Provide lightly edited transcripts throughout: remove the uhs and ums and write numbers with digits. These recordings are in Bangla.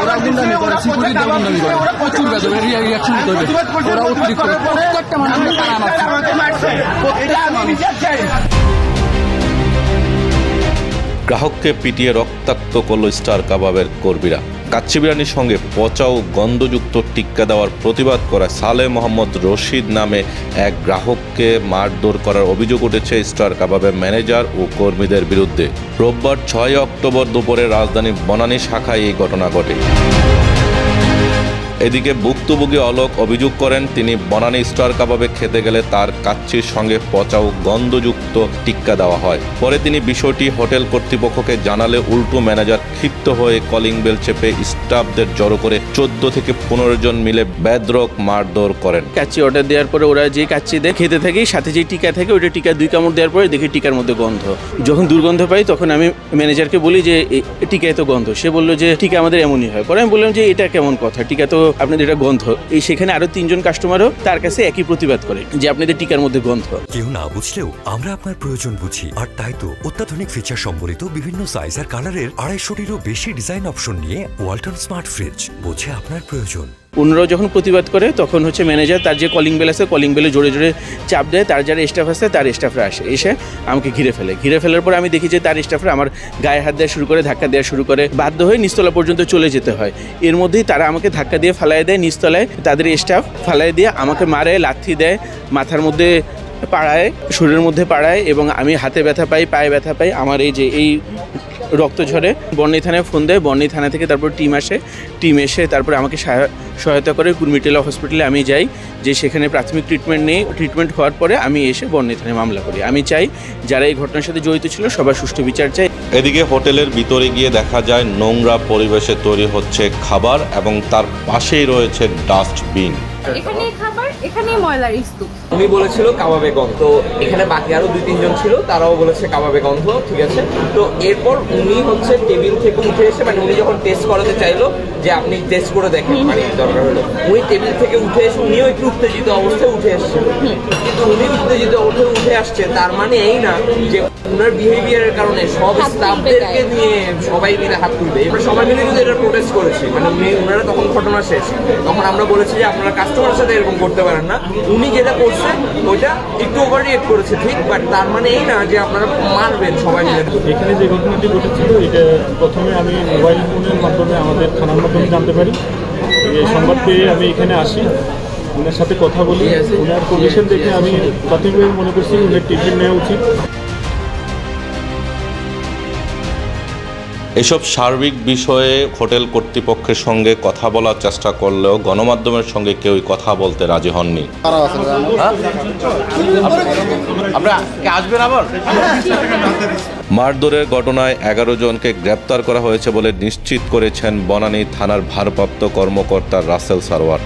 ওরা গুন্ডামি করে, সিকিউরিটি গুন্ডামি করে, প্রচুর বেদব রিয়াকশন নিতে হবে। ওরা অতিরিক্ত করে প্রত্যেকটা মানুষকে টানা মারছে। গ্রাহককে পিটিয়ে রক্তাক্ত করল স্টার কাবাবের কর্মীরা। কাচ্চি বিরিয়ানির সঙ্গে পচা ও গন্ধযুক্ত টিক্কা দেওয়ার প্রতিবাদ করা সালে মোহাম্মদ রশিদ নামে এক গ্রাহককে মারধর করার অভিযোগ উঠেছে স্টার কাবাবের ম্যানেজার ও কর্মীদের বিরুদ্ধে। রোববার 6 অক্টোবর দুপুরে রাজধানীর বনানী শাখায় এই ঘটনা ঘটে। এদিকে ভুক্তভোগী অলোক অভিযোগ করেন, তিনি বনানী স্টার কাবাবে খেতে গেলে তার কাচ্চির সঙ্গে পচা ও গন্ধযুক্ত টিক্কা দেওয়া হয়। পরে তিনি বিষয়টি হোটেল কর্তৃপক্ষকে জানালে উল্টো ম্যানেজার ক্ষিপ্ত হয়ে কলিং বেল চেপে স্টাফদের জড়ো করে 14 থেকে 15 জন মিলে বেধড়ক মারধর করেন। কাচ্চি অর্ডার দেওয়ার পরে ওরা যে কাচ্চি দেয় খেতে থাকি, সাথে যে টিকা থাকে ওইটা টিকা 2 কামড় দেওয়ার পরে দেখি টিকার মধ্যে গন্ধ। যখন দুর্গন্ধ পাই তখন আমি ম্যানেজারকে বলি যে টিকায় তো গন্ধ। সে বললো যে টিকা আমাদের এমনই হয়। পরে আমি বললাম যে এটা কেমন কথা, টিকা তো আপনাদের এটা গন্ধ। সেখানে আরো 3 জন কাস্টমারও তার কাছে একই প্রতিবাদ করে যে আপনাদের টিকার মধ্যে গন্ধ। কেউ না বুঝলেও আমরা আপনার প্রয়োজন বুঝি, আর তাই তো অত্যাধুনিক ফিচার সম্বলিত বিভিন্ন সাইজ আর কালারের 250-টিরও বেশি ডিজাইন অপশন নিয়ে ওয়ালটন স্মার্ট ফ্রিজ বোঝে আপনার প্রয়োজন। অন্যরাও যখন প্রতিবাদ করে তখন হচ্ছে ম্যানেজার তার যে কলিং বেল আছে কলিং বেলে জোরে জোরে চাপ দেয়, তার যারা স্টাফ আছে তার স্টাফরা এসে আমাকে ঘিরে ফেলার পর আমি দেখি যে তার স্টাফরা আমার গায়ে হাত দেওয়া শুরু করে, ধাক্কা দেওয়া শুরু করে, বাধ্য হয়ে নিচতলা পর্যন্ত চলে যেতে হয়। এর মধ্যেই তারা আমাকে ধাক্কা দিয়ে ফালাই দেয় নিচতলায়, তাদের স্টাফ ফালাই দিয়ে আমাকে মারে, লাথি দেয়, মাথার মধ্যে পাড়ায়, শরীরের মধ্যে পাড়ায় এবং আমি হাতে ব্যথা পাই, পায়ে ব্যথা পাই। আমার এই রক্ত ঝরে। বর্ণী থানায় ফোন দেয়, বর্ণী থানা থেকে তারপর টিম এসে তারপরে আমাকে সহায়তা করে কুর্মিটোলা হসপিটালে আমি যাই, যে সেখানে প্রাথমিক ট্রিটমেন্ট নেই। ট্রিটমেন্ট হওয়ার পরে আমি এসে বর্ণী থানায় মামলা করি। আমি চাই যারা এই ঘটনার সাথে জড়িত ছিল সবার সুষ্ঠু বিচার চাই। এদিকে হোটেলের ভিতরে গিয়ে দেখা যায় নোংরা পরিবেশে তৈরি হচ্ছে খাবার এবং তার পাশেই রয়েছে ডাস্টবিন। এখানে খাবার, এখানে ময়লার স্তূপ। উনি বলেছিল কাবাবে গন্ধ, এখানে বাকি আরো 2-3 জন ছিল, তারাও বলেছে কাবাবে গন্ধ, ঠিক আছে। তো এরপর উনি হচ্ছে টেবিল থেকে উঠে এসে, মানে উনি যখন টেস্ট করাতে চাইলো যে আপনি টেস্ট করে দেখেন, মানে দরকার হলো, উনি টেবিল থেকে উঠে এসে উনিও একটু উত্তেজিত অবস্থায় উঠে এসেছিল। কিন্তু উনি উত্তেজিত উঠে আসছে তার মানে এই না যে উনার বিহেভিয়ারের কারণে সব স্টাফদেরকে নিয়ে সবাই মিলে হাত তুলবে। এবার সবাই মিলে কিন্তু এটা প্রোটেস্ট করেছি, মানে উনারা তখন ঘটনা শেষ। তখন আমরা বলেছি যে আপনারা কাস্টমারের সাথে এরকম করতে পারেন না। উনি যেটা করছে ওইটা একটু ওভার রিয়েক্ট করেছে, ঠিক, বাট তার মানে এই না যে আপনারা মারবেন সবাই মিলে। এখানে যে ঘটনাটি ঘটেছিল এটা প্রথমে আমি মোবাইল ফোনের মাধ্যমে আমাদের থানার মাধ্যমে জানতে পারি। এই সংবাদ পেয়ে আমি এখানে আসি, ওনার সাথে কথা বলি। ওনার কন্ডিশন দেখে আমি প্রাথমিকভাবে মনে করছি ওনার ট্রিটমেন্ট নেওয়া উচিত। এসব সার্বিক বিষয়ে হোটেল কর্তৃপক্ষের সঙ্গে কথা বলার চেষ্টা করলেও গণমাধ্যমের সঙ্গে কেউই কথা বলতে রাজি হননি। মারধরের ঘটনায় 11 জনকে গ্রেপ্তার করা হয়েছে বলে নিশ্চিত করেছেন বনানী থানার ভারপ্রাপ্ত কর্মকর্তা রাসেল সারোয়ার।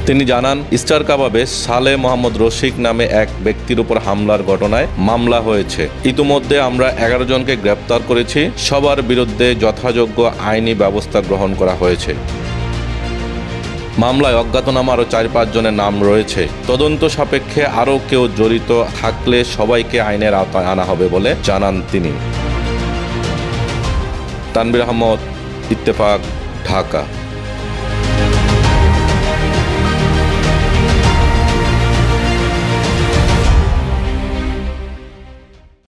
তিনি জানান, স্টার কাবাবে সালে মোহাম্মদ রশিদ নামে এক ব্যক্তির উপর হামলার ঘটনায় মামলা হয়েছে। ইতিমধ্যে আমরা 11 জনকে গ্রেপ্তার করেছি। সবার বিরুদ্ধে যথাযোগ্য আইনি ব্যবস্থা গ্রহণ করা হয়েছে। মামলায় অজ্ঞাতনামা আরও 4-5 জনের নাম রয়েছে। তদন্ত সাপেক্ষে আরও কেউ জড়িত থাকলে সবাইকে আইনের আওতায় আনা হবে বলে জানান তিনি। তানভীর আহমদ, ইত্তেফাক, ঢাকা।